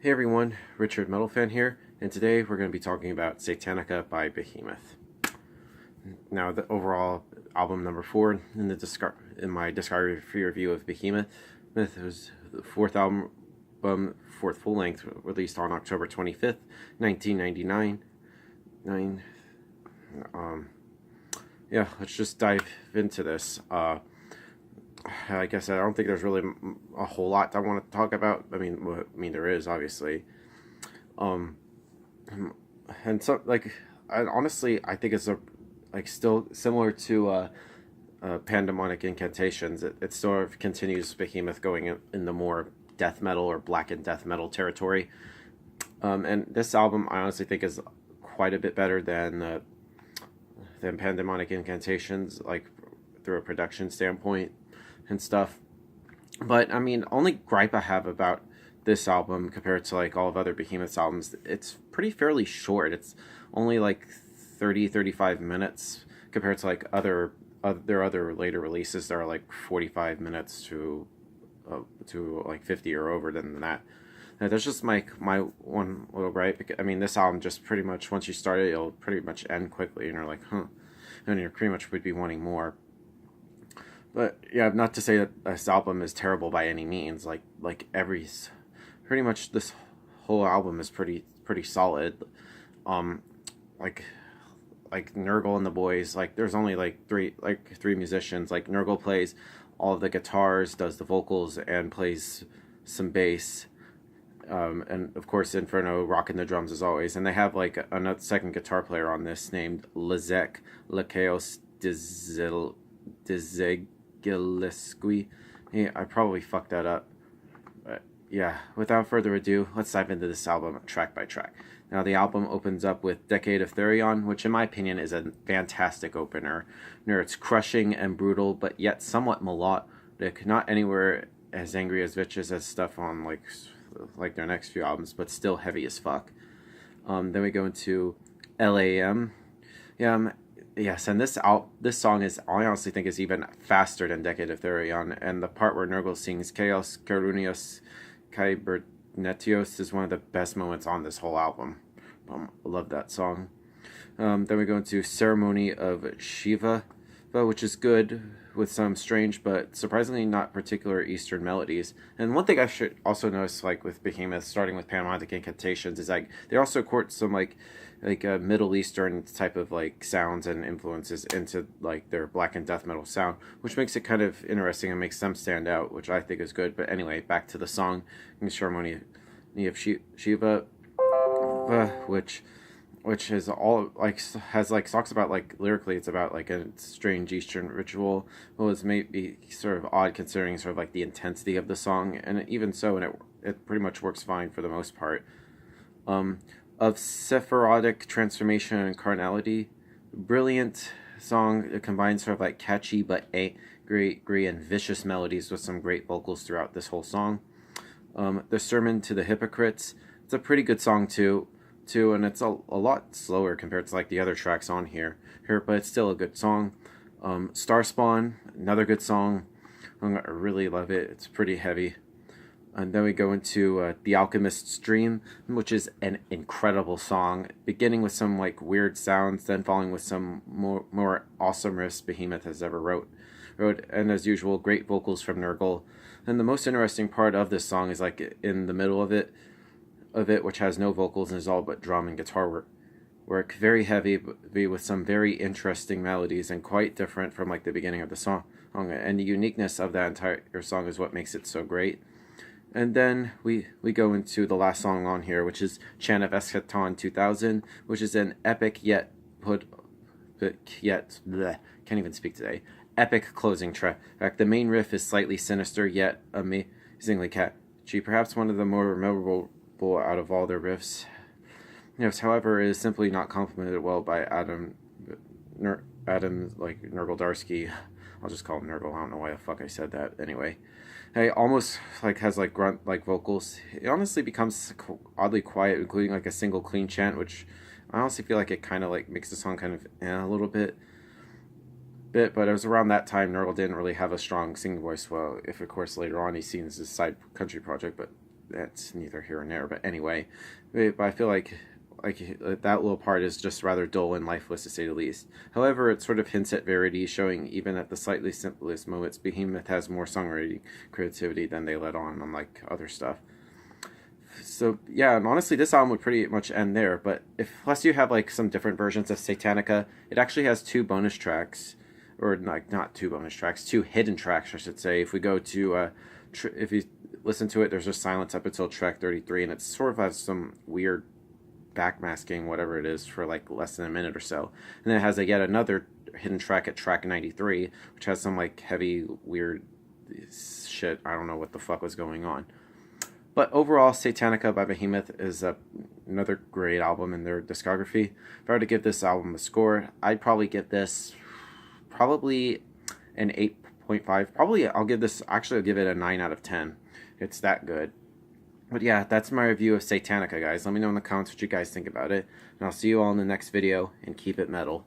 Hey everyone, Richard Metal Fan here, and today we're going to be talking about Satanica by Behemoth. Now, the overall album number 4 in my discography review of Behemoth. It was the fourth album, fourth full length, released on October 25th, 1999. Yeah, let's just dive into this. Like I said, I don't think there's really a whole lot I want to talk about. I mean, there is obviously, and so I think it's still similar to Pandemonic Incantations. It sort of continues Behemoth going in the more death metal or blackened death metal territory. And this album I honestly think is quite a bit better than Pandemonic Incantations, like through a production standpoint and stuff. But I mean, only gripe I have about this album compared to like all of other Behemoth's albums, it's pretty fairly short. It's only like 35 minutes compared to like their other later releases that are like 45 minutes to like 50 or over than that. Now, that's just my one little gripe. I mean, this album just pretty much, once you start it, it'll pretty much end quickly, and you're like, and you pretty much would be wanting more. But yeah, not to say that this album is terrible by any means. Pretty much this whole album is pretty solid. Like Nurgle and the boys. Like there's only three musicians. Like Nurgle plays all of the guitars, does the vocals, and plays some bass. And of course Inferno rocking the drums as always. And they have like another second guitar player on this named Lezek Lakeos Gillespie. Yeah, I probably fucked that up. But yeah, without further ado, let's dive into this album track by track. Now, the album opens up with Decade of Therion, which in my opinion is a fantastic opener. It's crushing and brutal, but yet somewhat melodic. Not anywhere as angry as Vicious stuff on like their next few albums, but still heavy as fuck. Then we go into LAM. Yes, and this song is, I honestly think, is even faster than Decade of Therion, and the part where Nurgle sings Chaos Karunios Kybernetios is one of the best moments on this whole album. I love that song. Then we go into Ceremony of Shiva, which is good, with some strange but surprisingly not particular Eastern melodies. And one thing I should also notice, like with Behemoth, starting with Pandemonic Incantations, is like they also court some like Middle Eastern type of like sounds and influences into like their black and death metal sound, which makes it kind of interesting and makes them stand out, which I think is good. But anyway, back to the song, Ceremony of Shiva, which is all like has like talks about like lyrically it's about like a strange Eastern ritual. Well, it's maybe sort of odd considering sort of like the intensity of the song, and even so, and it pretty much works fine for the most part. Of Sephirotic transformation and carnality, brilliant song. It combines sort of like catchy but angry and vicious melodies with some great vocals throughout this whole song. The Sermon to the Hypocrites. It's a pretty good song too, and it's a lot slower compared to like the other tracks on here, but it's still a good song. Starspawn, another good song. I really love it. It's pretty heavy. And then we go into The Alchemist's Dream, which is an incredible song, beginning with some like weird sounds, then following with some more awesome riffs Behemoth has ever wrote, and as usual, great vocals from Nurgle. And the most interesting part of this song is like in the middle of it, which has no vocals and is all but drum and guitar work. Very heavy, with some very interesting melodies and quite different from like the beginning of the song. And the uniqueness of that entire song is what makes it so great. And then we go into the last song on here, which is Chant of Eschaton 2000, which is an epic can't even speak today. Epic closing track. The main riff is slightly sinister yet amazingly catchy, perhaps one of the more memorable out of all their riffs. However, it is simply not complemented well by Adam like Nurgle. I'll just call him Nurgle. I don't know why the fuck I said that. Anyway, he almost like has like grunt like vocals. It honestly becomes oddly quiet, including like a single clean chant, which I honestly feel like it kind of like makes the song kind of a little bit. But it was around that time Nurgle didn't really have a strong singing voice. Well, if of course later on he sings his side country project, but that's neither here nor there. But anyway, but I feel like that little part is just rather dull and lifeless to say the least. However, it sort of hints at verity, showing even at the slightly simplest moments, Behemoth has more songwriting creativity than they let on, unlike other stuff. So yeah, and honestly, this album would pretty much end there. But if unless you have like some different versions of Satanica, it actually has two bonus tracks, or like not two bonus tracks, two hidden tracks, I should say. If we go to if you listen to it, there's just silence up until track 33, and it sort of has some weird backmasking, whatever it is, for like less than a minute or so. And then it has yet another hidden track at track 93, which has some like heavy, weird shit. I don't know what the fuck was going on. But overall, Satanica by Behemoth is another great album in their discography. If I were to give this album a score, I'd probably give this probably an 8.5. Probably I'll give it a 9 out of 10. It's that good. But yeah, that's my review of Satanica, guys. Let me know in the comments what you guys think about it. And I'll see you all in the next video, and keep it metal.